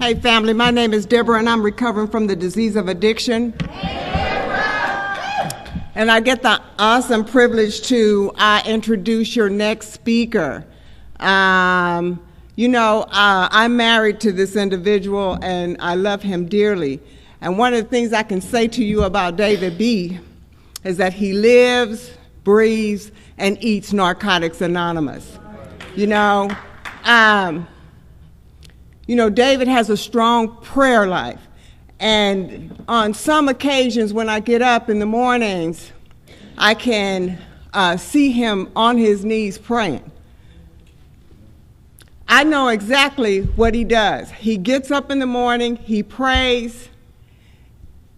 Hey family, my name is Deborah and I'm recovering from the disease of addiction. And I get the awesome privilege to introduce your next speaker. I'm married to this individual and I love him dearly. And one of the things I can say to you about David B. is that he lives, breathes, and eats Narcotics Anonymous. David has a strong prayer life. And on some occasions when I get up in the mornings, I can see him on his knees praying. I know exactly what he does. He gets up in the morning, he prays,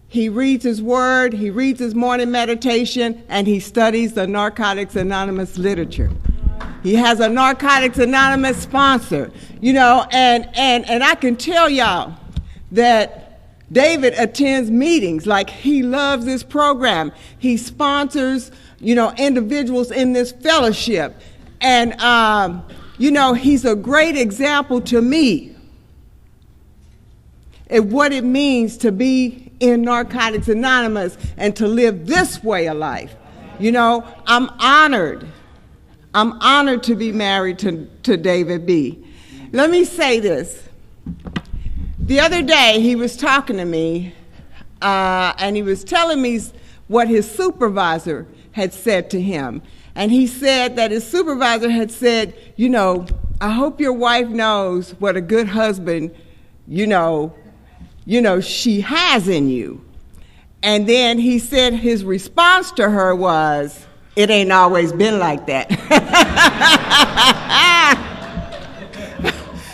he reads his word, he reads his morning meditation, and he studies the Narcotics Anonymous literature. He has a Narcotics Anonymous sponsor, and I can tell y'all that David attends meetings. Like, he loves this program. He sponsors, individuals in this fellowship. And, he's a great example to me of what it means to be in Narcotics Anonymous and to live this way of life. I'm honored. I'm honored to be married to David B. Let me say this. The other day, he was talking to me, and he was telling me what his supervisor had said to him. And he said that his supervisor had said, I hope your wife knows what a good husband, she has in you. And then he said his response to her was, it ain't always been like that.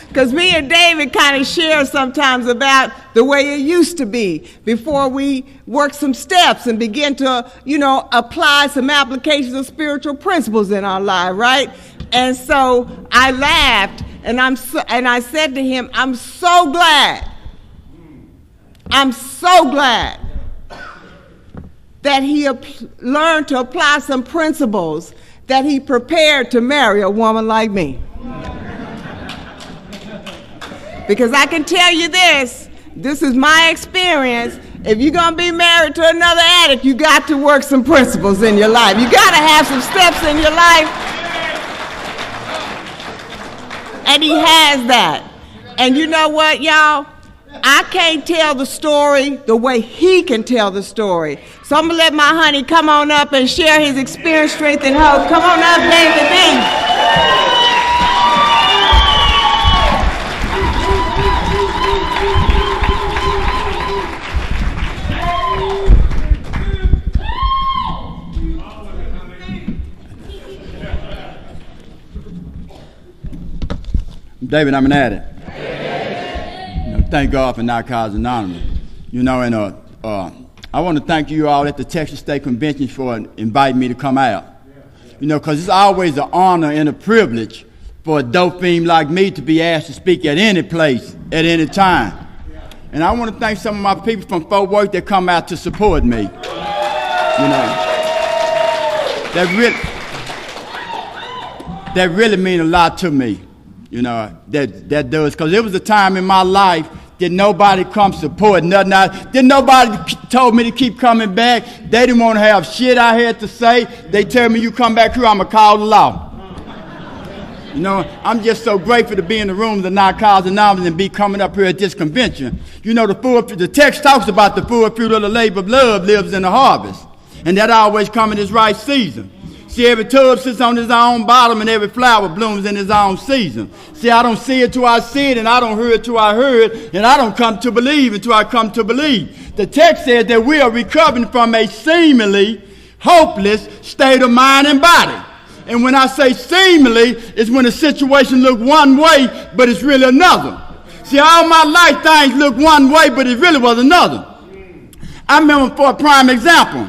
Because me and David kind of share sometimes about the way it used to be before we work some steps and begin to, apply some applications of spiritual principles in our life, right? And so I laughed and I said to him, I'm so glad that he learned to apply some principles, that he prepared to marry a woman like me. Because I can tell you this is my experience. If you're going to be married to another addict, you got to work some principles in your life. You got to have some steps in your life. And he has that. And you know what, y'all? I can't tell the story the way he can tell the story. So I'm going to let my honey come on up and share his experience, strength, and hope. Come on up, David B. David, I'm an addict. Thank God for Narcotics Anonymous. I want to thank you all at the Texas State Convention for inviting me to come out. Because it's always an honor and a privilege for a dope fiend like me to be asked to speak at any place, at any time. And I want to thank some of my people from Fort Worth that come out to support me. That really mean a lot to me. That does, because there was a time in my life that nobody come support nothing. Then nobody told me to keep coming back. They didn't want to have shit I had to say. They tell me, you come back here, I'm going to call the law. I'm just so grateful to be in the room of the Narcotics Anonymous and be coming up here at this convention. The text talks about the full fruit of the labor of love lives in the harvest. And that always comes in its right season. See, every tub sits on its own bottom and every flower blooms in its own season. See, I don't see it till I see it, and I don't hear it till I hear it, and I don't come to believe until I come to believe. The text says that we are recovering from a seemingly hopeless state of mind and body. And when I say seemingly, it's when a situation looks one way, but it's really another. See, all my life things look one way, but it really was another. I remember, for a prime example,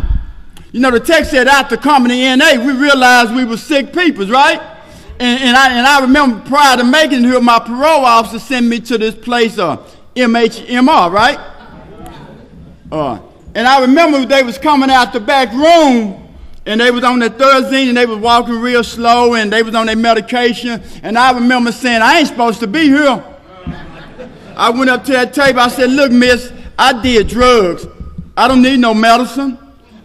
the text said after coming to NA, we realized we were sick people, right? And I remember prior to making it here, my parole officer sent me to this place, MHMR, right? And I remember they was coming out the back room, and they was on their Thursday, and they was walking real slow, and they was on their medication. And I remember saying, I ain't supposed to be here. I went up to that table. I said, look, miss, I did drugs. I don't need no medicine.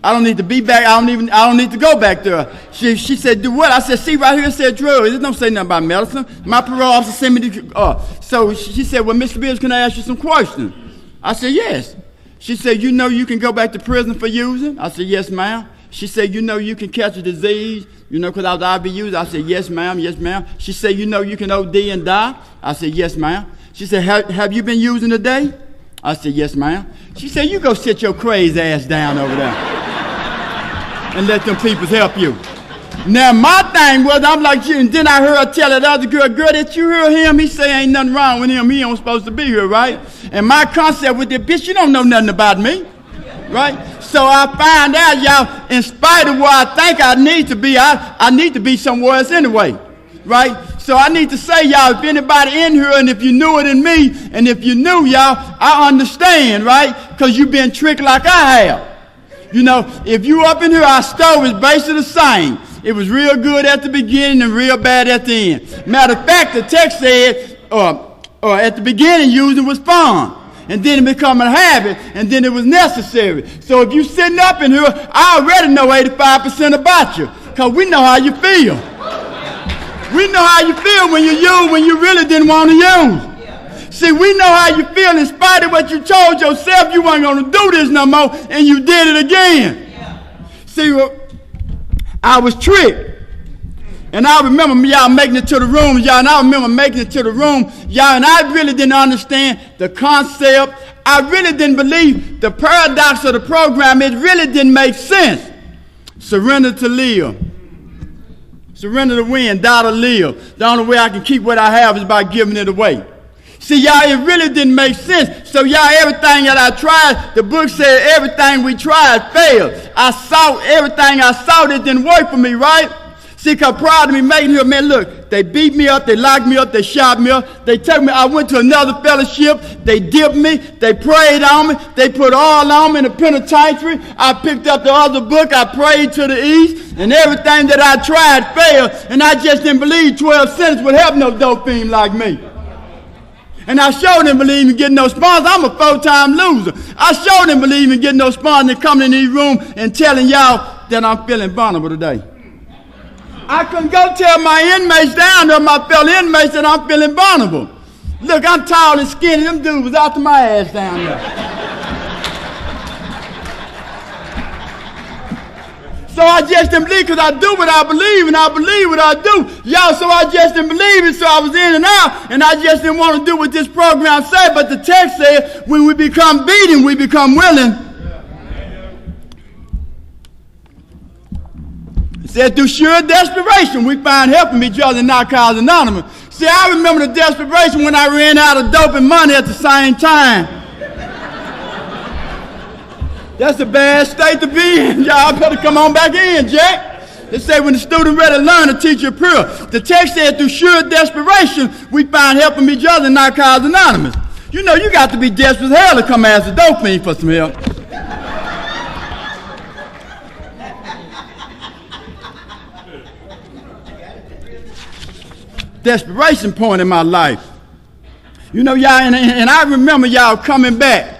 I don't need to be back. I don't need to go back there. She said, do what? I said, see right here, it said drugs. It don't say nothing about medicine. My parole officer sent me to, so she said, well, Mr. Bills, can I ask you some questions? I said, yes. She said, you know you can go back to prison for using? I said, yes, ma'am. She said, you know you can catch a disease, because I was IBUs. I said, yes, ma'am, yes, ma'am. She said, you know you can OD and die? I said, yes, ma'am. She said, have you been using today? I said, yes, ma'am. She said, you go sit your crazy ass down over there and let them people help you. Now, my thing was, I'm like, and then I heard her tell that other girl, did you hear him? He say ain't nothing wrong with him. He ain't supposed to be here, right? And my concept with this bitch, you don't know nothing about me, right? So I find out, y'all, in spite of where I think I need to be, I need to be somewhere else anyway, right? So I need to say, y'all, if anybody in here, and if you knew it in me, and if you knew, y'all, I understand, right? Because you've been tricked like I have. If you up in here, our story is basically the same. It was real good at the beginning and real bad at the end. Matter of fact, the text said, at the beginning, using was fun. And then it became a habit, and then it was necessary. So if you sitting up in here, I already know 85% about you, because we know how you feel. We know how you feel when you use when you really didn't want to use. See, we know how you feel in spite of what you told yourself you weren't going to do this no more, and you did it again. See, I was tricked. And I remember y'all making it to the room, y'all, and I remember making it to the room, y'all, and I really didn't understand the concept. I really didn't believe the paradox of the program. It really didn't make sense. Surrender to live. Surrender to win, die to live. The only way I can keep what I have is by giving it away. See, y'all, it really didn't make sense. So, y'all, everything that I tried, the book said everything we tried failed. I saw everything I saw that didn't work for me, right? See, because prior to me making here, man, look, they beat me up, they locked me up, they shot me up, they took me, I went to another fellowship, they dipped me, they prayed on me, they put oil on me in the penitentiary, I picked up the other book, I prayed to the east, and everything that I tried failed, and I just didn't believe 12 cents would help no dope fiend like me. And I sure didn't believe in getting no sponsors. I'm a 4-time loser. I sure didn't believe in getting no sponsors and coming in these room and telling y'all that I'm feeling vulnerable today. I couldn't go tell my inmates down there, my fellow inmates, that I'm feeling vulnerable. Look, I'm tall and skinny. Them dudes was out to my ass down there. So I just didn't believe, because I do what I believe, and I believe what I do. Y'all, so I just didn't believe it, so I was in and out, and I just didn't want to do what this program said. But the text said, when we become beaten, we become willing. It said, through sheer desperation, we find help from each other in Narcotics Anonymous. See, I remember the desperation when I ran out of dope and money at the same time. That's a bad state to be in. Y'all better come on back in, Jack. They say when the student ready to learn, the teacher pure. The text said through sheer desperation, we find help from each other in Narcotics Anonymous. You know, you got to be desperate as hell to come ask a dope fiend for some help. Desperation point in my life. You know, y'all, and I remember y'all coming back.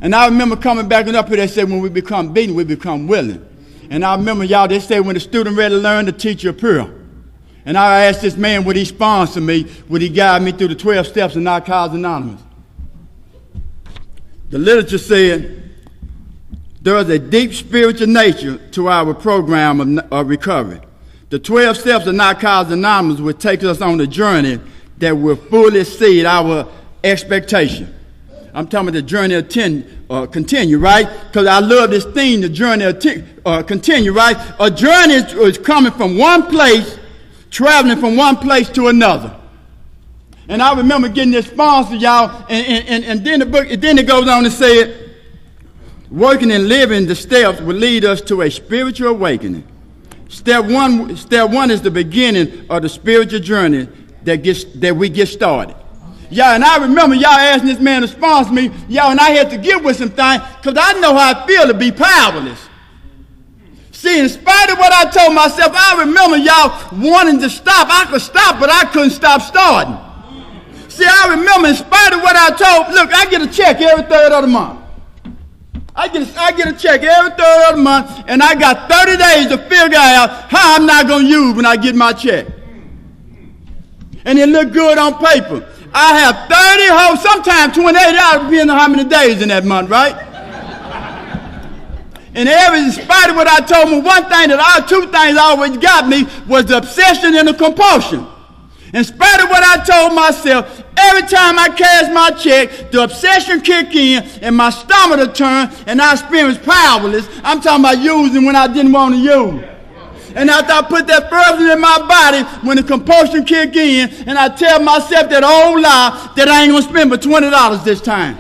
And I remember coming back and up here, they said when we become beaten, we become willing. And I remember y'all, they said when the student ready to learn, the teacher pure. And I asked this man, would he sponsor me? Would he guide me through the 12 steps of Narcotics Anonymous? The literature said there is a deep spiritual nature to our program of recovery. The 12 steps of Narcotics Anonymous will take us on a journey that will fully exceed our expectation. I'm talking about the journey of continue, right? Because I love this theme, the journey of continue, right? A journey is coming from one place, traveling from one place to another. And I remember getting this sponsor, y'all, and then it goes on to say, working and living the steps will lead us to a spiritual awakening. Step one is the beginning of the spiritual journey that we get started. Yeah, and I remember y'all asking this man to sponsor me, y'all, and I had to get with some things, because I know how I feel to be powerless. See, in spite of what I told myself, I remember y'all wanting to stop. I could stop, but I couldn't stop starting. See, I remember, in spite of what I told, look, I get a check every third of the month. I get a check every third of the month, and I got 30 days to figure out how I'm not going to use when I get my check. And it look good on paper. I have 30 whole, sometimes 28 hours, depending on how many days in that month, right? And in spite of what I told him, two things always got me was the obsession and the compulsion. In spite of what I told myself, every time I cash my check, the obsession kick in and my stomach will turn and I experience powerless. I'm talking about using when I didn't want to use. And after I put that fervor in my body, when the compulsion kick in, and I tell myself that old lie that I ain't going to spend but $20 this time.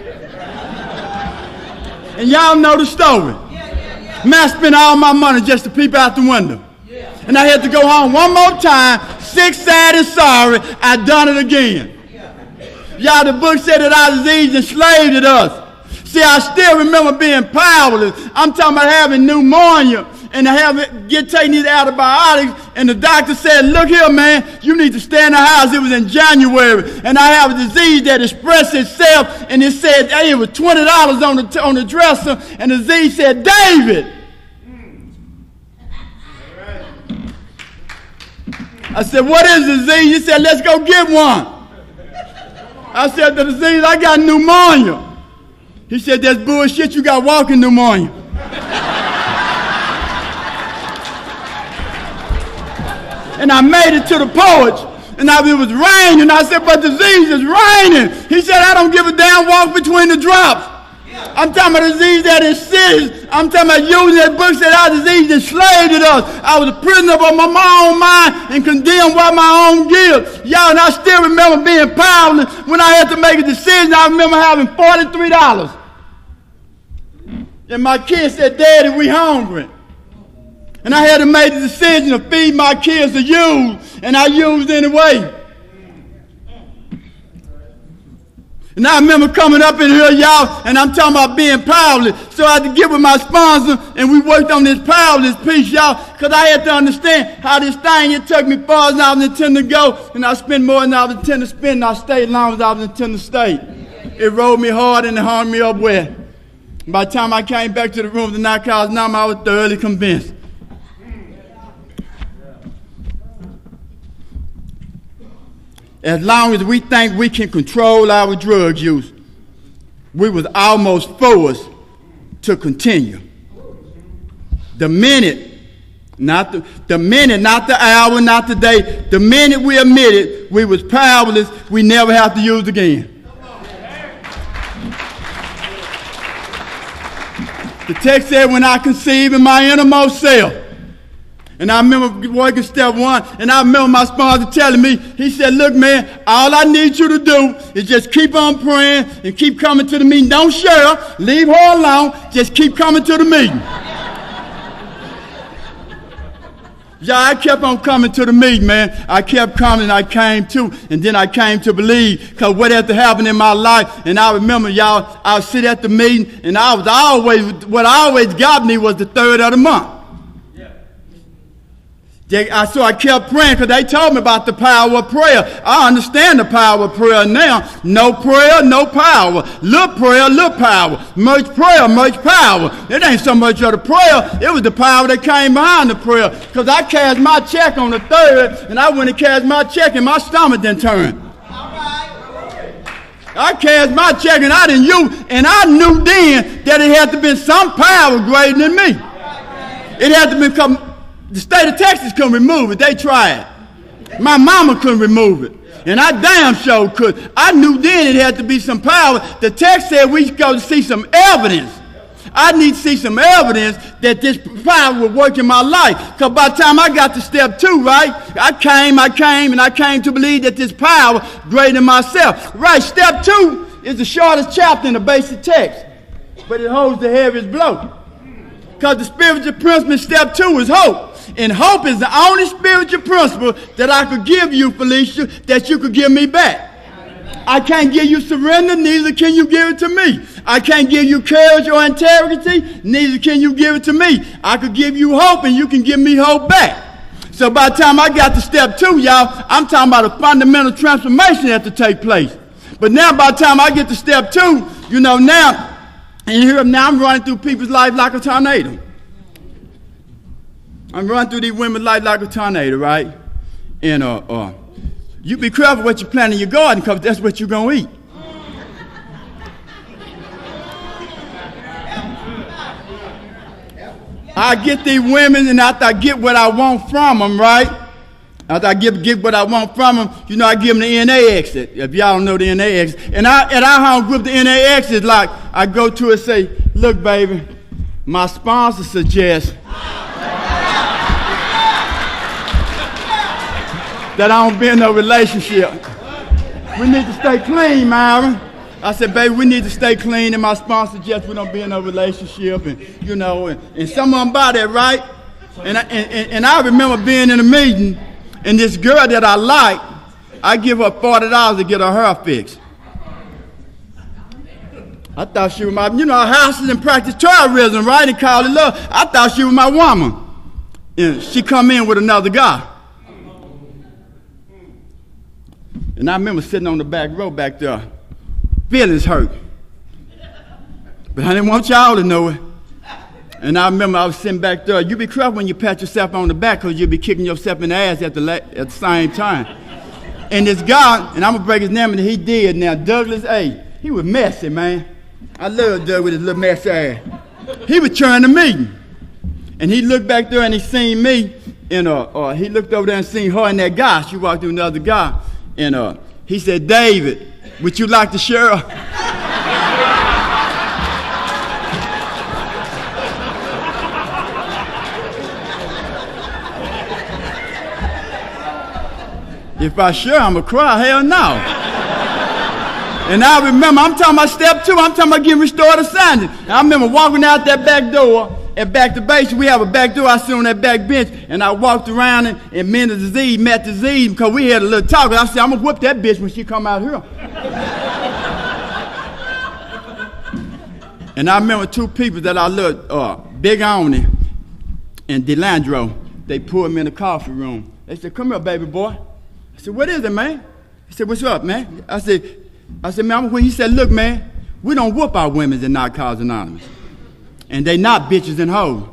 And y'all know the story. Man, I spent all my money just to peep out the window. And I had to go home one more time, sick, sad, and sorry. I done it again. Y'all, the book said that our disease enslaved us. See, I still remember being powerless. I'm talking about having pneumonia and get taking these antibiotics. And the doctor said, look here, man, you need to stay in the house. It was in January. And I have a disease that expressed itself. And it said, hey, it was $20 on the dresser. And the disease said, David. I said, what is the disease? He said, let's go get one. I said, the disease, I got pneumonia. He said, that's bullshit, you got walking pneumonia. And I made it to the porch, and it was raining. I said, but the disease is raining. He said, I don't give a damn, walk between the drops. I'm talking about a disease that insists. I'm talking about using that book said our disease enslaved us. I was a prisoner of my own mind and condemned by my own guilt. Y'all, and I still remember being powerless when I had to make a decision. I remember having $43. And my kids said, Daddy, we hungry. And I had to make the decision to feed my kids to use, and I used anyway. And I remember coming up in here, y'all, and I'm talking about being powerless. So I had to get with my sponsor, and we worked on this powerless piece, y'all, because I had to understand how this thing, it took me far as I was intending to go, and I spent more than I was intending to spend, and I stayed as long as I was intending to stay. It rolled me hard and it hung me up well. By the time I came back to the room of the Narcotics, I was thoroughly convinced. As long as we think we can control our drug use, we was almost forced to continue. The minute, not the hour, not the day, the minute we admitted we was powerless, we never have to use again. The text said, when I conceive in my innermost self. And I remember working step one, and I remember my sponsor telling me, he said, look, man, all I need you to do is just keep on praying and keep coming to the meeting. Don't share, leave her alone, just keep coming to the meeting. Yeah, I kept on coming to the meeting, man. I kept coming, I came to, and then I came to believe, because what had to happen in my life, and I remember, y'all, I would sit at the meeting, and what always got me was the third of the month. So I kept praying because they told me about the power of prayer. I understand the power of prayer now. No prayer, no power. Little prayer, little power. Much prayer, much power. It ain't so much of the prayer. It was the power that came behind the prayer. Because I cashed my check on the third, and I went and cashed my check, and my stomach didn't turn. I cashed my check, and I didn't use, and I knew then that it had to be some power greater than me. It had to become. The state of Texas couldn't remove it. They tried. My mama couldn't remove it. And I damn sure could. I knew then it had to be some power. The text said we go to see some evidence. I need to see some evidence that this power would work in my life. Because by the time I got to step 2, right, I came to believe that this power greater than myself. Right, step 2 is the shortest chapter in the basic text. But it holds the heaviest blow. Because the spiritual principle in step 2 is hope. And hope is the only spiritual principle that I could give you, Felicia, that you could give me back. I can't give you surrender, neither can you give it to me. I can't give you courage or integrity, neither can you give it to me. I could give you hope, and you can give me hope back. So by the time I got to step 2, y'all, I'm talking about a fundamental transformation that had to take place. But now by the time I get to step 2, you know, now I'm running through people's life like a tornado. I'm running through these women's life like a tornado, right? And you be careful what you plant in your garden, because that's what you're going to eat. I get these women, and after I get what I want from them, right? After I get what I want from them, you know, I give them the NA exit. If y'all don't know the NA exit. And at our home group, the NA exit, like, I go to it and say, look, baby, my sponsor suggests that I don't be in no relationship. We need to stay clean, Myron. I said, baby, we need to stay clean, and my sponsor suggests we don't be in no relationship, and you know, and some of them buy that, right? And I remember being in a meeting, and this girl that I like, I give her $40 to get her hair fixed. I thought she was my, you know, houses and practice terrorism, right? And call it love. I thought she was my woman. And she come in with another guy. And I remember sitting on the back row back there, feelings hurt. But I didn't want y'all to know it. And I remember I was sitting back there. You be careful when you pat yourself on the back, because you'll be kicking yourself in the ass at the same time. And this guy, and I'm going to break his name, and he did now, Douglas A. He was messy, man. I love Doug with his little messy ass. He was trying to meet. And he looked back there and he seen me, and he looked over there and seen her and that guy. She walked through another guy. And he said, David, would you like to share? If I share, I'm going to cry. Hell no. And I remember, I'm talking about step 2. I'm talking about getting restored to sanity. And I remember walking out that back door at Back to Basics. We have a back door. I sit on that back bench, and I walked around and met the disease, because we had a little talk. And I said, I'm going to whoop that bitch when she come out here. And I remember 2 people that I loved, Big Oni and DeLandro. They pulled me in the coffee room. They said, come here, baby boy. I said, what is it, man? He said, what's up, man? I said, man, he said, look, man, we don't whoop our women in Narcotics Anonymous. And they not bitches and hoes.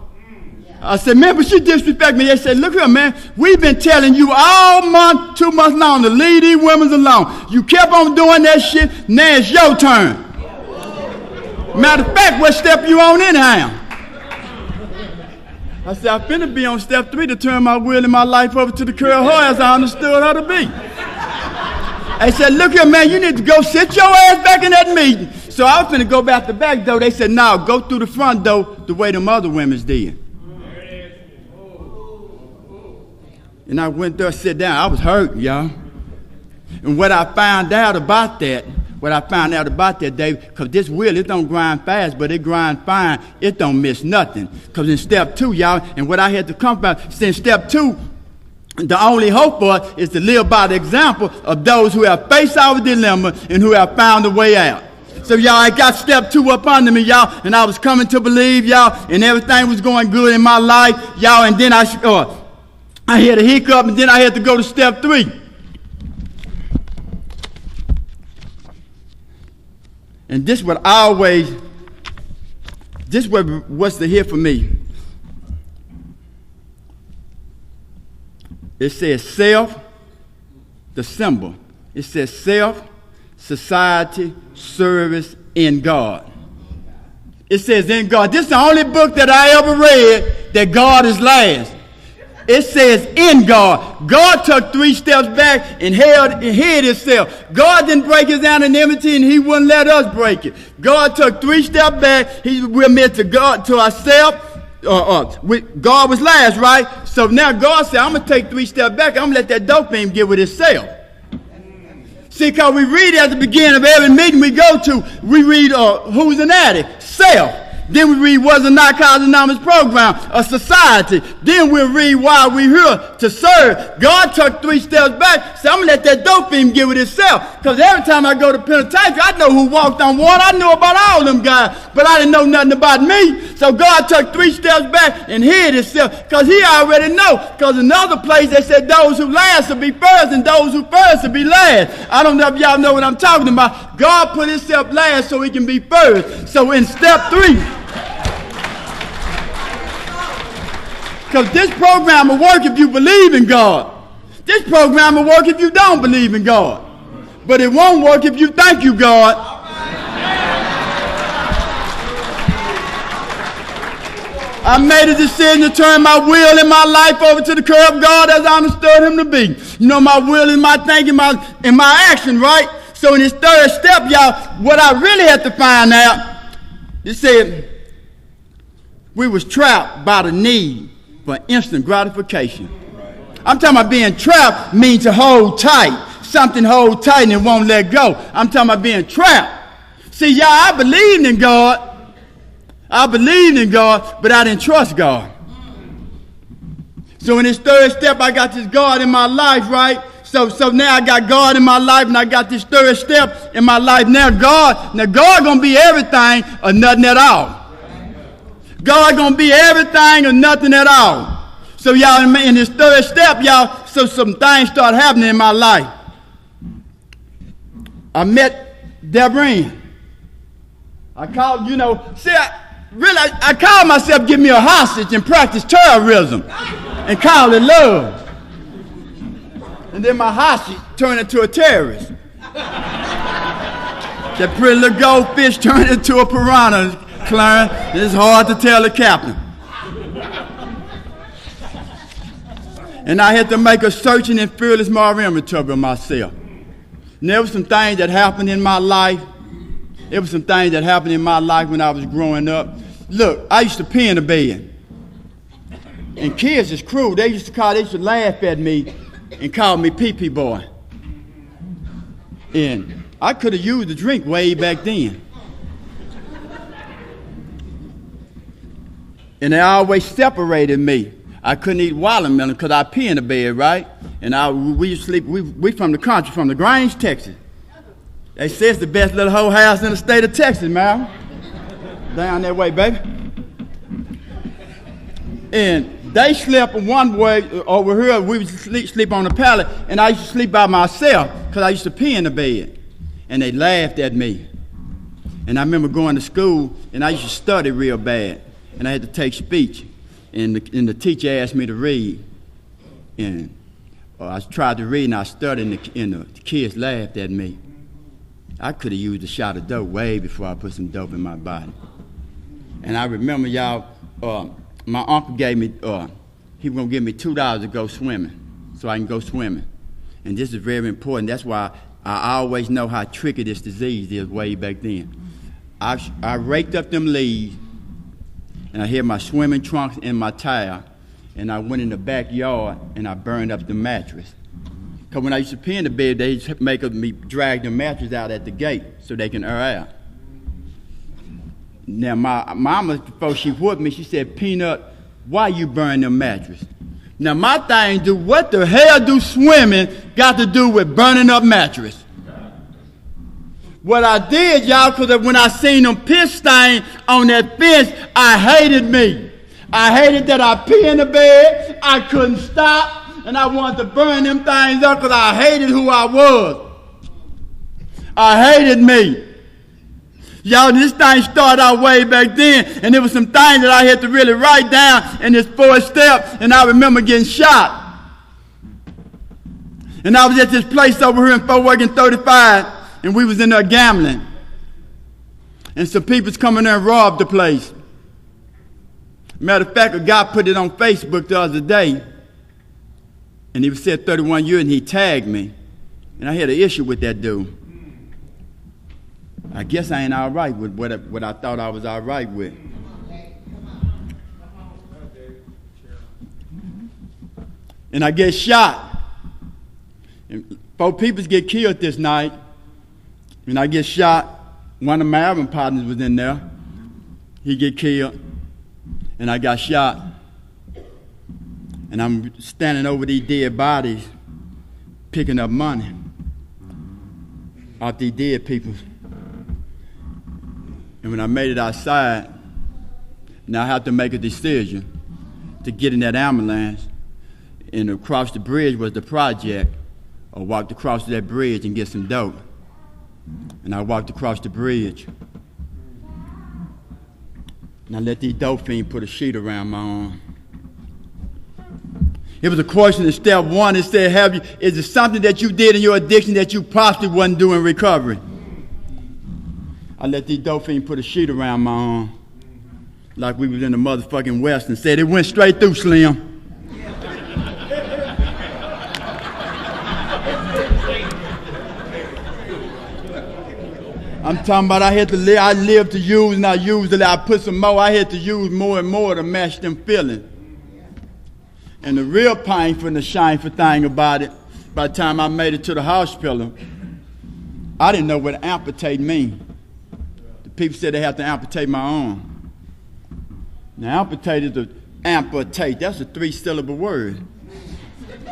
I said, man, but she disrespect me. They said, look here, man, we've been telling you all month, 2 months long to leave these women alone. You kept on doing that shit, now it's your turn. Matter of fact, what step you on anyhow? I said, I'm finna be on step 3 to turn my will and my life over to the curl her as I understood her to be. They said, look here, man, you need to go sit your ass back in that meeting. So I was finna go back the back door. They said, no, go through the front door the way them other women's did. And I went there, sit down. I was hurt, y'all. And what I found out about that, Dave, because this wheel, it don't grind fast, but it grind fine. It don't miss nothing. Because in step 2, y'all, and what I had to come about, since step 2, the only hope for us is to live by the example of those who have faced our dilemma and who have found a way out. So, y'all, I got step 2 up under me, y'all, and I was coming to believe, y'all, and everything was going good in my life, y'all, and then I had a hiccup, and then I had to go to step 3. And this what's the here for me. It says self, the symbol. It says self, society, service, in God. It says in God. This is the only book that I ever read that God is last. It says in God. God took 3 steps back and hid himself. God didn't break his anonymity, and he wouldn't let us break it. God took 3 steps back. We're meant to God, to ourselves. God was last, right? So now God said, I'm going to take 3 steps back. I'm going to let that dope fiend get with himself. See, because we read at the beginning of every meeting we go to, we read who's an addict? Self. Then we read what's a Narcotics Anonymous program, a society. Then we'll read why we're here to serve. God took 3 steps back, so I'm going to let that dope fiend get with himself. Because every time I go to penitentiary, I know who walked on water. I knew about all them guys, but I didn't know nothing about me. So God took 3 steps back and hid himself because he already know. Because in another place they said those who last will be first and those who first will be last. I don't know if y'all know what I'm talking about. God put himself last so he can be first. So in step 3, because this program will work if you believe in God. This program will work if you don't believe in God. But it won't work if you thank you, God. I made a decision to turn my will and my life over to the care of God as I understood him to be. You know, my will is my thinking and my action, right? So in this 3rd step, y'all, what I really had to find out, it said we was trapped by the need for instant gratification. I'm talking about being trapped means to hold tight. Something hold tight and it won't let go. I'm talking about being trapped. See, y'all, I believed in God. But I didn't trust God. So in this 3rd step, I got this God in my life, right? So now I got God in my life and I got this 3rd step in my life. Now God gonna be everything or nothing at all. God gonna be everything or nothing at all. So y'all, in this 3rd step, y'all, so some things start happening in my life. I met Deborah. I called, I called myself give me a hostage and practice terrorism and call it love. And then my hostage turned into a terrorist. That pretty little goldfish turned into a piranha, Clarence. It's hard to tell the captain. And I had to make a searching and fearless moral inventory of myself. And there were some things that happened in my life. There were some things that happened in my life when I was growing up. Look, I used to pee in the bed. And kids is cruel. They used to laugh at me and call me pee-pee boy. And I could have used a drink way back then. And they always separated me. I couldn't eat watermelon because I pee in the bed, right? And we used to sleep. We from the country, from LaGrange, Texas. They say it's the best little whole house in the state of Texas, man. Down that way, baby. And they slept one way over here. We would sleep on the pallet, and I used to sleep by myself because I used to pee in the bed. And they laughed at me. And I remember going to school, and I used to study real bad. And I had to take speech. And the teacher asked me to read. And I tried to read, and I studied, and the kids laughed at me. I could have used a shot of dope way before I put some dope in my body. And I remember, y'all, my uncle gave me, he was going to give me $2 to go swimming, so I can go swimming. And this is very important. That's why I always know how tricky this disease is way back then. I raked up them leaves, and I had my swimming trunks and my towel, and I went in the backyard, and I burned up the mattress. Because when I used to pee in the bed, they used to make me drag the mattress out at the gate so they can air out. Now, my mama, before she whooped me, she said, "Peanut, why you burn them mattress?" Now, my thing do, what the hell do swimming got to do with burning up mattress? What I did, y'all, because when I seen them piss stain on that fence, I hated me. I hated that I pee in the bed, I couldn't stop, and I wanted to burn them things up because I hated who I was. I hated me. Y'all, this thing started out way back then, and there was some things that I had to really write down in this 4th step, and I remember getting shot. And I was at this place over here in Fort Worth 35, and we was in there gambling. And some people's coming there and robbed the place. Matter of fact, a guy put it on Facebook the other day, and he said 31 years, and he tagged me. And I had an issue with that dude. I guess I ain't all right with what I thought I was all right with. And I get shot. And 4 people get killed this night. And I get shot. One of my Marvin partners was in there. He get killed. And I got shot. And I'm standing over these dead bodies, picking up money. off these dead people. And when I made it outside, now I have to make a decision to get in that ambulance, and across the bridge was the project, or walked across that bridge and get some dope. And I walked across the bridge. And I let these dope fiends put a sheet around my arm. It was a question in step one. It said, is it something that you did in your addiction that you possibly wasn't doing in recovery? I let these dope fiends put a sheet around my arm like we was in the motherfucking West and said, it went straight through, Slim. I'm talking about I lived to use and I used it. I put some more. I had to use more and more to match them feelings. And the real painful and the shameful thing about it, by the time I made it to the hospital, I didn't know what amputate mean. The people said they have to amputate my arm. Now, amputate is amputate. That's a 3-syllable word.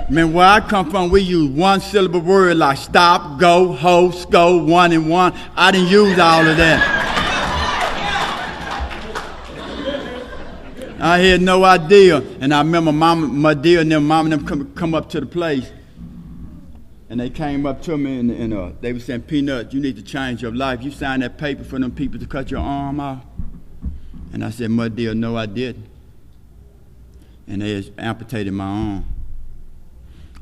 Man, where I come from, we use 1-syllable word like stop, go, ho, sco, 1 and 1. I didn't use all of that. I had no idea. And I remember my dear and them come up to the place. And they came up to me and they were saying, Peanut, you need to change your life. You signed that paper for them people to cut your arm off. And I said, my dear, no, I didn't. And they amputated my arm.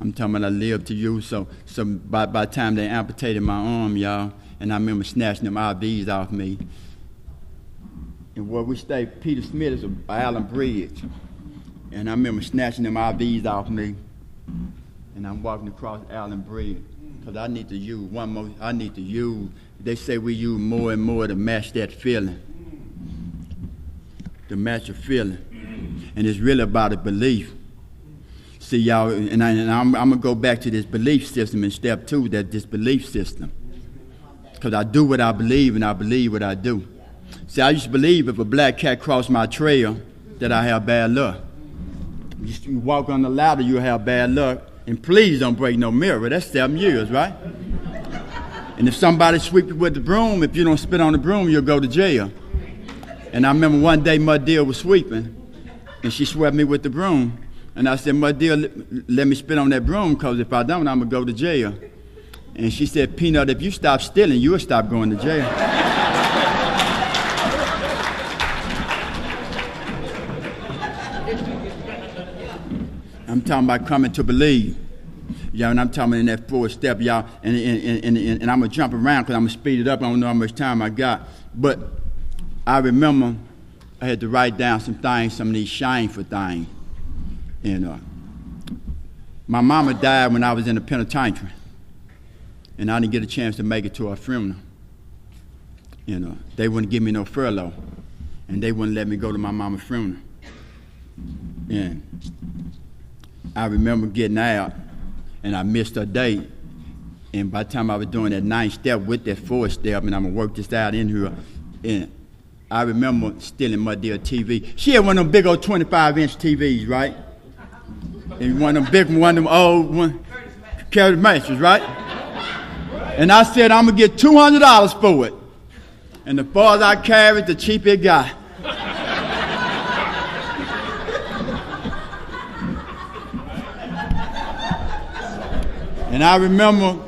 I'm talking about I lived to you, so by the time they amputated my arm, y'all, and I remember snatching them IVs off me. And where we stayed, Peter Smith is an island bridge. And I remember snatching them IVs off me. And I'm walking across Allen Bridge. Because I need to use one more, they say we use more and more to match that feeling. To match a feeling. And it's really about a belief. See, y'all, and I'm going to go back to this belief system in step 2, that this belief system. Because I do what I believe and I believe what I do. See, I used to believe if a black cat crossed my trail that I have bad luck. You walk on the ladder, you have bad luck. And please don't break no mirror. That's 7 years, right? And if somebody sweep you with the broom, if you don't spit on the broom, you'll go to jail. And I remember one day my dear was sweeping, and she swept me with the broom. And I said, my dear, let me spit on that broom, because if I don't, I'm going to go to jail. And she said, Peanut, if you stop stealing, you'll stop going to jail. I'm talking about coming to believe. Yeah, and I'm talking in that 4th step, y'all. And I'm going to jump around because I'm going to speed it up. I don't know how much time I got. But I remember I had to write down some things, some of these shameful things. And my mama died when I was in the penitentiary, and I didn't get a chance to make it to her funeral. They wouldn't give me no furlough, and they wouldn't let me go to my mama's funeral. And I remember getting out, and I missed her date. And by the time I was doing that 9th step with that 4th step, and I'm gonna work this out in here, and I remember stealing my dear TV. She had one of them big old 25-inch TVs, right? And one of them big, one of them old one, Curtis Masters, right? And I said, I'm going to get $200 for it. And the farther I carried, the cheaper it got. And I remember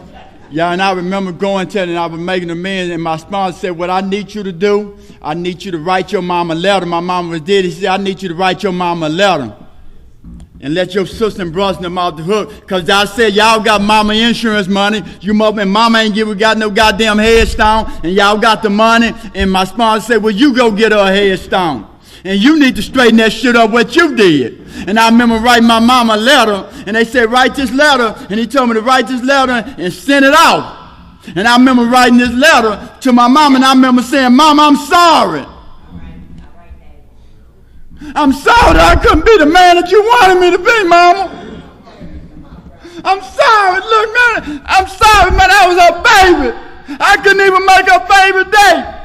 going to it, and I was making amends, and my sponsor said, what I need you to do, I need you to write your mama a letter. My mama was dead. He said, I need you to write your mama a letter. And let your sister and brothers them off the hook. Because I said, y'all got mama insurance money. And mama ain't got no goddamn headstone. And y'all got the money. And my sponsor said, well, you go get her a headstone. And you need to straighten that shit up what you did. And I remember writing my mama a letter. And they said, write this letter. And he told me to write this letter and send it out. And I remember writing this letter to my mama. And I remember saying, Mama, I'm sorry. I'm sorry that I couldn't be the man that you wanted me to be, Mama. I'm sorry. Look, man, I'm sorry, man. I was her baby. I couldn't even make her favorite day.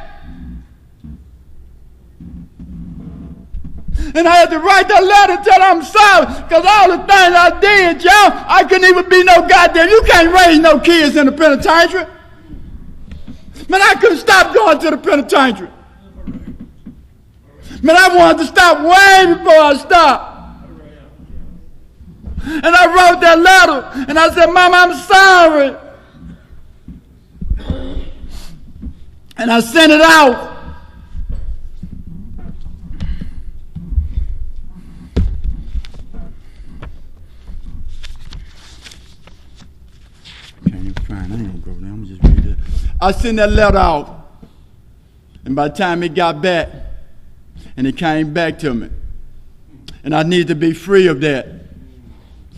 And I had to write that letter tell her I'm sorry, because all the things I did, y'all, I couldn't even be no goddamn. You can't raise no kids in the penitentiary. Man, I couldn't stop going to the penitentiary. Man, I wanted to stop way before I stopped. And I wrote that letter, and I said, Mama, I'm sorry. And I sent it out. I sent that letter out, and by the time it got back, and it came back to me, and I needed to be free of that.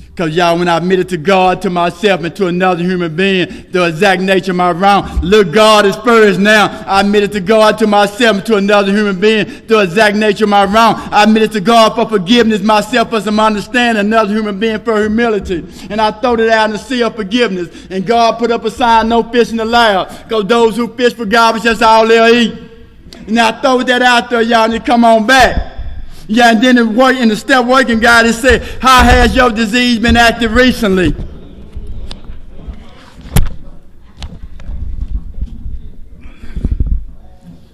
Because y'all, when I admitted to God, to myself, and to another human being, the exact nature of my wrong, look, God is first now. I admitted to God, to myself, and to another human being, the exact nature of my wrong. I admitted to God for forgiveness, myself for some understanding, another human being for humility. And I throw it out in the sea of forgiveness. And God put up a sign, no fishing allowed. Because those who fish for garbage, that's all they'll eat. And I throw that out there, y'all, and it come on back. Yeah, and then in the step working guide, it said, how has your disease been active recently?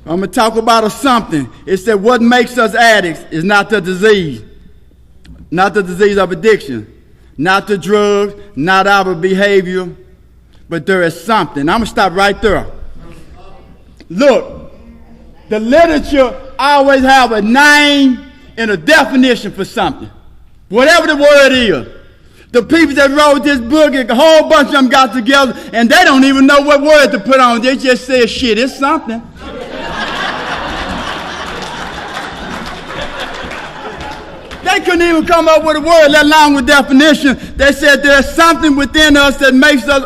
I'm going to talk about something. It said, what makes us addicts is not the disease of addiction, not the drugs, not our behavior, but there is something. I'm going to stop right there. Look, the literature always have a name and a definition for something, whatever the word is. The people that wrote this book, a whole bunch of them got together, and they don't even know what word to put on. They just said, shit, it's something. They couldn't even come up with a word, let alone with definition. They said there's something within us that makes us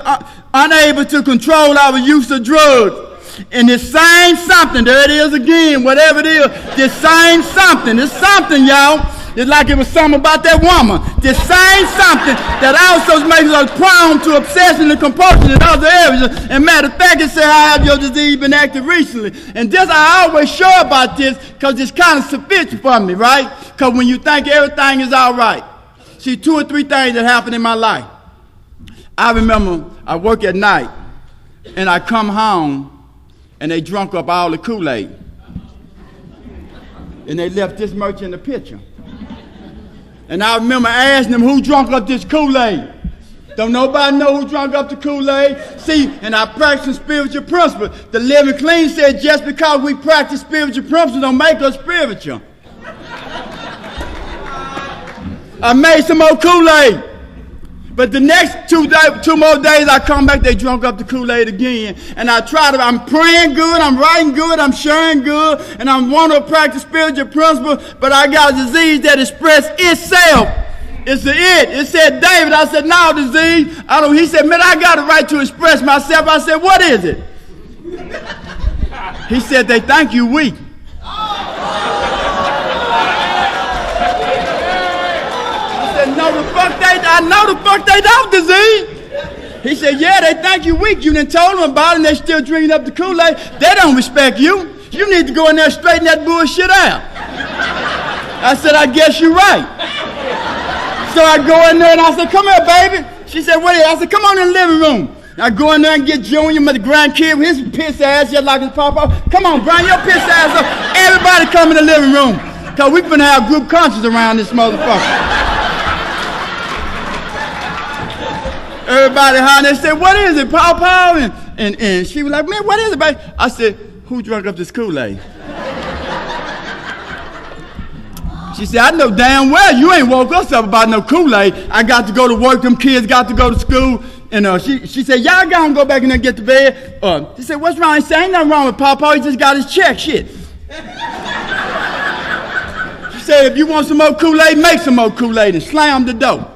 unable to control our use of drugs. And this same something, there it is again, whatever it is, this same something, it's something, y'all. It's like it was something about that woman. This same something that also makes us prone to obsession and compulsion in other areas. And matter of fact, it said, how have your disease been active recently? And this, I always sure about this because it's kind of sufficient for me, right? Because when you think everything is all right. See, 2 or 3 things that happened in my life. I remember I work at night and I come home and they drunk up all the Kool-Aid. And they left this much in the pitcher. And I remember asking them, who drunk up this Kool-Aid? Don't nobody know who drunk up the Kool-Aid? See, and I practice spiritual principles. The Living Clean said just because we practice spiritual principles don't make us spiritual. I made some more Kool-Aid. But the next 2 more days I come back, they drunk up the Kool-Aid again. And I'm praying good, I'm writing good, I'm sharing good, and I want to practice spiritual principles, but I got a disease that expresses itself. It's the it. It said David. I said, no, disease. He said, man, I got a right to express myself. I said, what is it? He said, they think you weak. I know the fuck they don't, disease. He said, yeah, they think you weak. You done told them about it and they still drinking up the Kool-Aid. They don't respect you. You need to go in there and straighten that bullshit out. I said, I guess you're right. So I go in there and I said, come here, baby. She said, what is it? I said, come on in the living room. I go in there and get Junior, my grandkid, with his piss ass just like his papa. Come on, Brian, your piss ass up. Everybody come in the living room. Because we finna have group conscience around this motherfucker. Everybody hollering, they said, what is it, Paw? And she was like, man, what is it, baby? I said, who drank up this Kool-Aid? She said, I know damn well you ain't woke us up about no Kool-Aid. I got to go to work, them kids got to go to school. And she said, y'all gonna go back in there and get to bed. She said, what's wrong? He said, ain't nothing wrong with Paw. He just got his check, shit. She said, if you want some more Kool-Aid, make some more Kool-Aid and slam the door.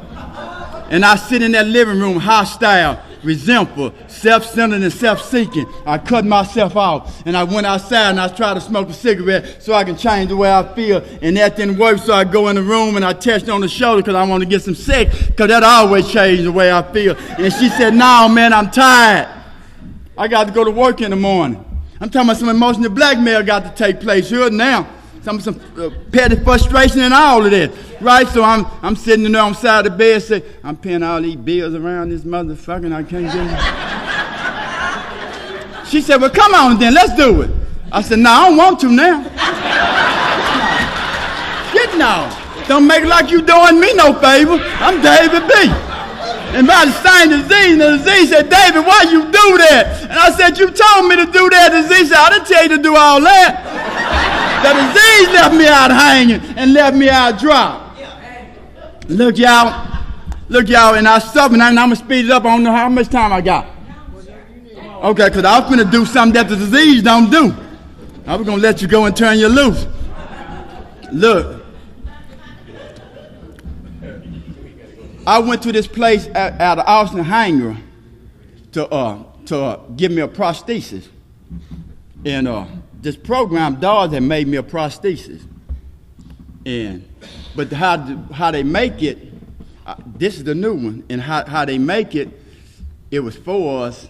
And I sit in that living room, hostile, resentful, self-centered and self-seeking. I cut myself off. And I went outside and I tried to smoke a cigarette so I can change the way I feel. And that didn't work, so I go in the room and I touched on the shoulder because I want to get some sex, because that always changed the way I feel. And she said, no, man, I'm tired. I got to go to work in the morning. I'm talking about some emotional blackmail got to take place here now. Some petty frustration and all of that, right? So I'm sitting there on the side of the bed saying, I'm paying all these bills around this motherfucker and I can't get it. She said, well, come on then, let's do it. I said, no, I don't want to now. Shit, no. Don't make it like you doing me no favor. I'm David B. And by the same disease, the disease said, David, why you do that? And I said, you told me to do that. The disease said, I didn't tell you to do all that. The disease left me out hanging and left me out dry. Look, y'all, and I suffered, and I'm going to speed it up. I don't know how much time I got. Okay, because I was going to do something that the disease don't do. I was going to let you go and turn you loose. Look. I went to this place out of Austin Hangar to give me a prosthesis. And this program, DAWS, had made me a prosthesis. But how they make it, this is the new one, and how they make it, it was for us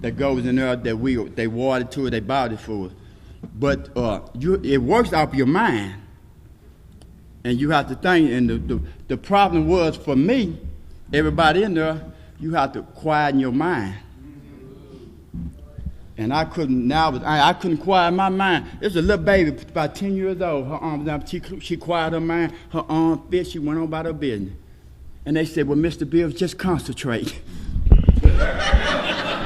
that goes in there that they watered to it, they bought it for us. But it works off your mind. And you have to think, and the problem was for me, everybody in there, you have to quieten your mind. And I couldn't quiet my mind. There's a little baby, about 10 years old, her arms down, she quieted her mind, her arm fit, she went on about her business. And they said, well, Mr. Bills, just concentrate.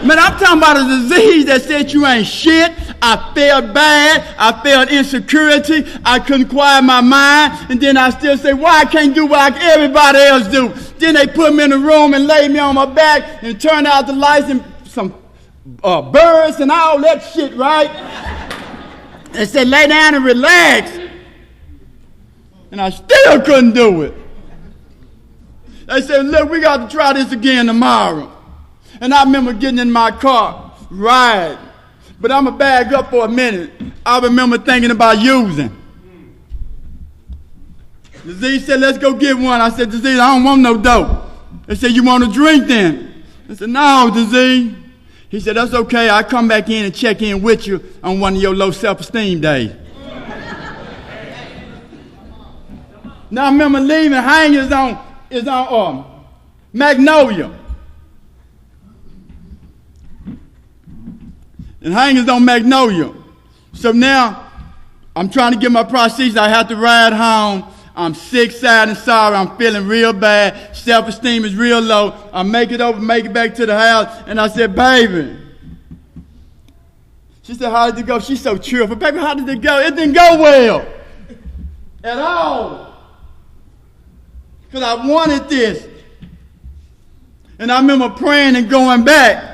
Man, I'm talking about a disease that said you ain't shit. I felt bad. I felt insecurity. I couldn't quiet my mind. And then I still say, why I can't do what everybody else do? Then they put me in the room and laid me on my back and turned out the lights and some birds and all that shit, right? They said, lay down and relax. And I still couldn't do it. They said, look, we got to try this again tomorrow. And I remember getting in my car, riding. But I'm going to back up for a minute. I remember thinking about using. Disease said, let's go get one. I said, Disease, I don't want no dope. They said, you want to drink then? I said, no, Disease. He said, that's okay. I'll come back in and check in with you on one of your low self-esteem days. Now I remember leaving, Hangers on Magnolia. And Hangers on Magnolia. So now I'm trying to get my prosthesis. I have to ride home. I'm sick, sad, and sorry. I'm feeling real bad. Self-esteem is real low. I make it back to the house. And I said, baby. She said, how did it go? She's so cheerful. Baby, how did it go? It didn't go well. At all. Because I wanted this. And I remember praying and going back.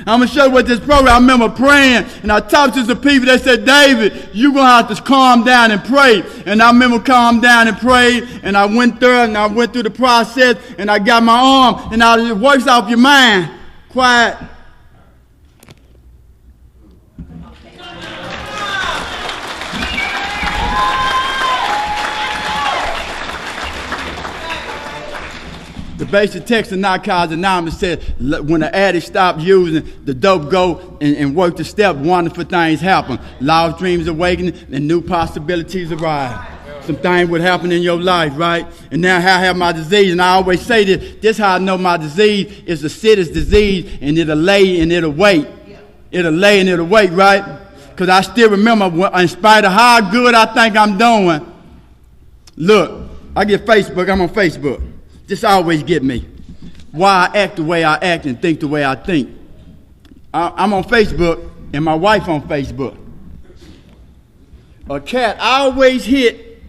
I'm going to show you what this program, I remember praying, and I talked to some people that said, David, you're going to have to calm down and pray. And I remember calm down and prayed, and I went there, and I went through the process, and I got my arm, and it works off your mind. Quiet. The basic text of Narcotics Anonymous said, when the addict stopped using, the dope go and work the step, wonderful things happen. Lost dreams awaken and new possibilities arise. Some things would happen in your life, right? And now I have my disease, and I always say this how I know my disease is a sitters disease, and it'll lay and it'll wait. It'll lay and it'll wait, right? Because I still remember, in spite of how good I think I'm doing, look, I get Facebook, I'm on Facebook. This always get me. Why I act the way I act and think the way I think. I'm on Facebook, and my wife on Facebook. A cat, I always hit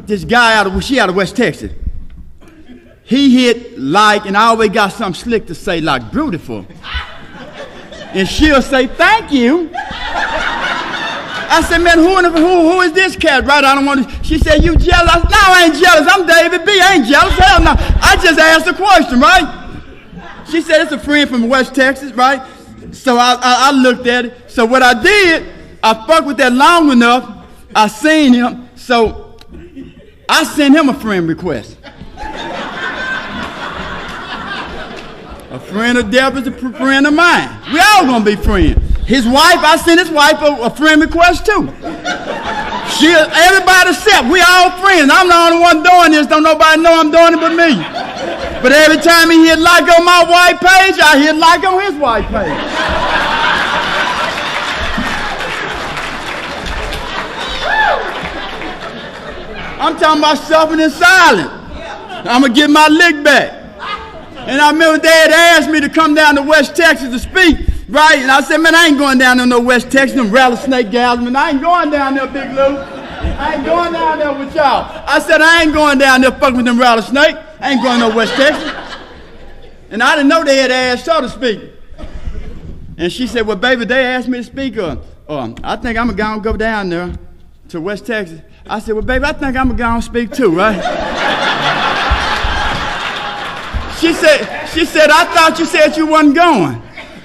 this guy out of West Texas. He hit like, and I always got something slick to say, like beautiful. And she'll say, thank you. I said, man, who is this cat? Right? I don't want to. She said, you jealous? No, I ain't jealous. I'm David B. I ain't jealous. Hell no. I just asked a question, right? She said, it's a friend from West Texas, right? So I looked at it. So what I did, I fucked with that long enough. I seen him. So I sent him a friend request. A friend of Deborah's a friend of mine. We all gonna be friends. His wife, I sent his wife a friend request too. Everybody except, we all friends. I'm the only one doing this. Don't nobody know I'm doing it but me. But every time he hit like on my white page, I hit like on his white page. I'm talking about suffering in silence. I'm going to get my lick back. And I remember they had asked me to come down to West Texas to speak, right? And I said, man, I ain't going down there no West Texas, them rattlesnake gals, man. I ain't going down there, Big Lou. I ain't going down there with y'all. I said, I ain't going down there fucking with them rattlesnake. I ain't going to no West Texas. And I didn't know they had asked her to speak. And she said, well, baby, they asked me to speak. I think I'm going to go down there to West Texas. I said, well, baby, I think I'm going to go and speak too, right? She said, I thought you said you wasn't going.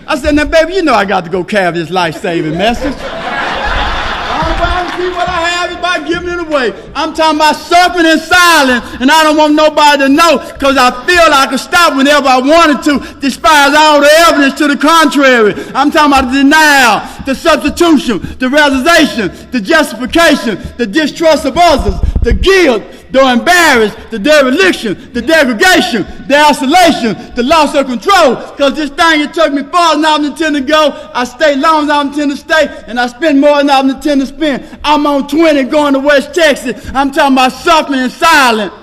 I said, now, baby, you know I got to go carry this life-saving message. I don't see what I have is by giving it away. I'm talking about suffering in silence, and I don't want nobody to know because I feel I could stop whenever I wanted to, despise all the evidence to the contrary. I'm talking about the denial, the substitution, the realization, the justification, the distrust of others, the guilt, the embarrassed, the dereliction, the degradation, the isolation, the loss of control. Because this thing, it took me farther than I was intending to go. I stayed longer than I was intending to stay, and I spent more than I was intending to spend. I'm on 20 going to West Texas. I'm talking about suffering in silence.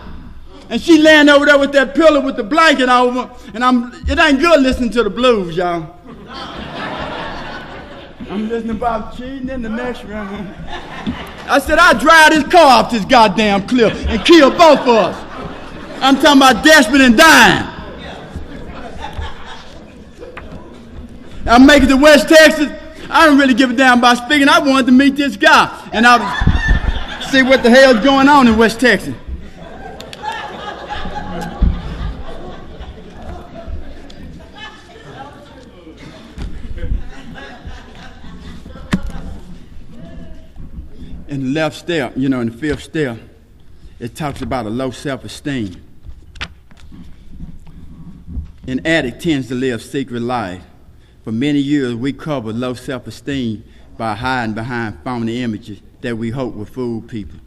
And she laying over there with that pillow with the blanket over, and it ain't good listening to the blues, y'all. I'm listening about cheating in the next round. I said, I'll drive this car off this goddamn cliff and kill both of us. I'm talking about desperate and dying. I'm making it to West Texas. I didn't really give a damn about speaking. I wanted to meet this guy. And I would see what the hell's going on in West Texas. In the left step, in the fifth step, it talks about a low self-esteem. An addict tends to live secret life. For many years, we covered low self-esteem by hiding behind phony images that we hope will fool people.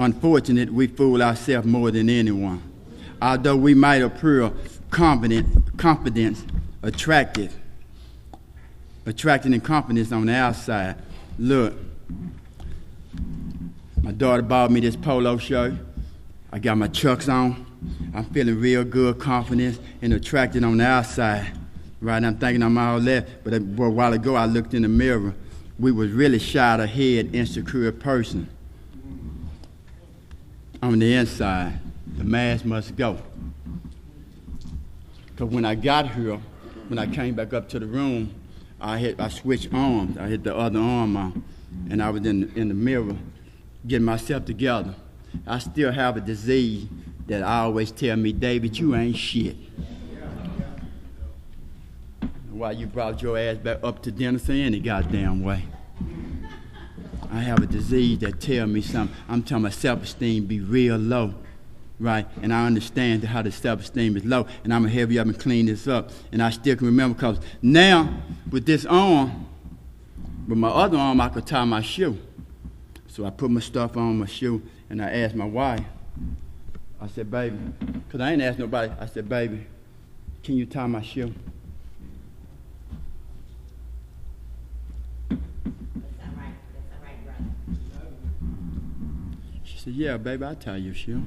Unfortunately, we fool ourselves more than anyone. Although we might appear confident, attracting and confidence on the outside. Look. My daughter bought me this polo shirt. I got my Chucks on. I'm feeling real good, confident, and attracted on the outside. Right, I'm thinking I'm all that, but a while ago I looked in the mirror. We was really shot ahead, insecure person. On the inside, the mask must go. Because when I got here, when I came back up to the room, I switched arms. I hit the other arm on, and I was in the mirror, getting myself together. I still have a disease that always tell me, David, you ain't shit. Why you brought your ass back up to Denison any goddamn way? I have a disease that tell me something. I'm talking about self-esteem be real low, right? And I understand how the self-esteem is low, and I'm going to hurry up and clean this up. And I still can remember because now, with this arm, with my other arm, I could tie my shoe. So I put my stuff on my shoe, and I asked my wife, I said, baby, because I ain't asked nobody, I said, baby, can you tie my shoe? That's all right, brother. She said, yeah, baby, I'll tie your shoe.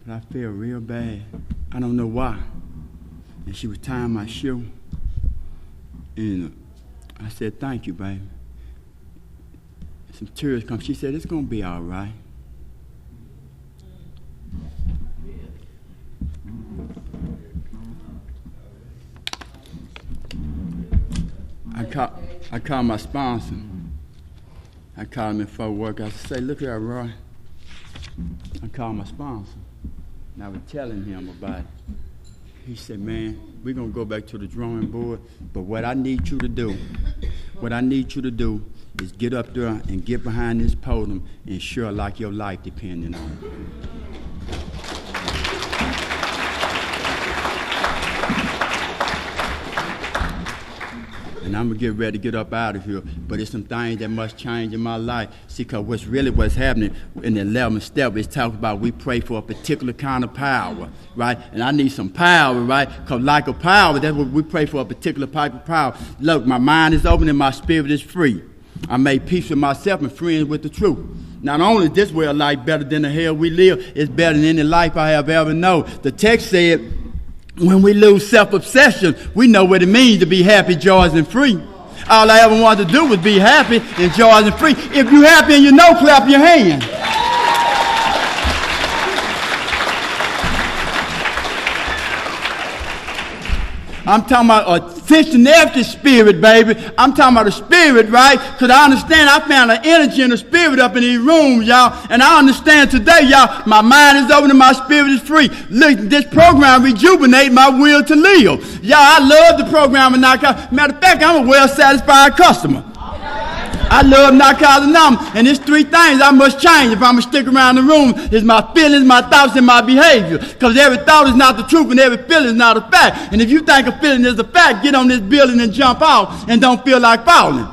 But I feel real bad. I don't know why. And she was tying my shoe. And I said, thank you, baby. Some tears come. She said, it's going to be all right. I called my sponsor. I called him before work. I said, look here, Roy. I called my sponsor. And I was telling him about it. He said, man, we're going to go back to the drawing board. But what I need you to do is get up there and get behind this podium and sure like your life depending on it. And I'm going to get ready to get up out of here. But it's some things that must change in my life. See, because what's happening in the 11th step is talking about we pray for a particular kind of power, right? And I need some power, right? Because like a power, that's what we pray for, a particular type of power. Look, my mind is open and my spirit is free. I made peace with myself and friends with the truth. Not only is this way of life better than the hell we live, it's better than any life I have ever known. The text said, when we lose self-obsession, we know what it means to be happy, joyous, and free. All I ever wanted to do was be happy and joyous and free. If you're happy and you know, clap your hands. I'm talking about a Christianity spirit, baby. I'm talking about a spirit, right? Because I understand I found an energy and a spirit up in these rooms, y'all. And I understand today, y'all, my mind is open and my spirit is free. Look, this program rejuvenate my will to live. Y'all, I love the program of Narcotics. Matter of fact, I'm a well-satisfied customer. I love Narcotics Anonymous, and there's three things I must change if I'm going to stick around the room. It's my feelings, my thoughts, and my behavior. Because every thought is not the truth, and every feeling is not a fact. And if you think a feeling is a fact, get on this building and jump off and don't feel like falling.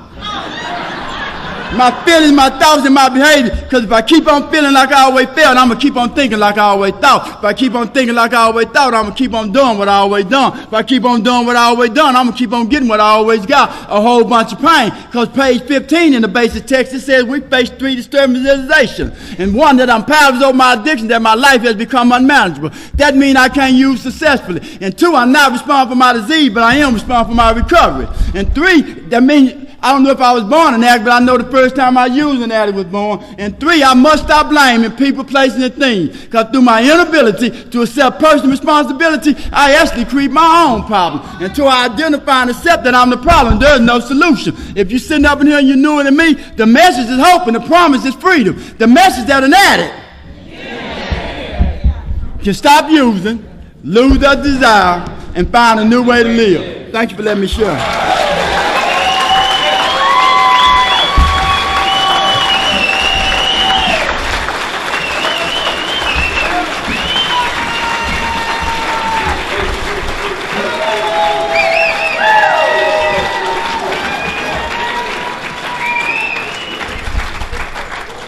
My feelings, my thoughts, and my behavior. Because if I keep on feeling like I always felt, I'm going to keep on thinking like I always thought. If I keep on thinking like I always thought, I'm going to keep on doing what I always done. If I keep on doing what I always done, I'm going to keep on getting what I always got. A whole bunch of pain. Because page 15 in the basic text, it says we face three disturbances. And one, that I'm powerless over my addiction, that my life has become unmanageable. That means I can't use successfully. And two, I'm not responsible for my disease, but I am responsible for my recovery. And three, that means I don't know if I was born an addict, but I know the first time I used an addict was born. And three, I must stop blaming people, places, and things. Because through my inability to accept personal responsibility, I actually create my own problem. Until I identify and accept that I'm the problem, there's no solution. If you're sitting up in here and you're newer than me, the message is hope and the promise is freedom. The message that an addict can stop using, lose their desire, and find a new way to live. Thank you for letting me share.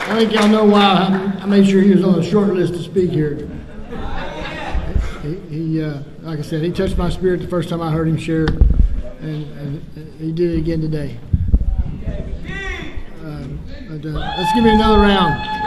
I think y'all know why I made sure he was on the short list to speak here. He like I said, he touched my spirit the first time I heard him share, and he did it again today. Let's give him another round.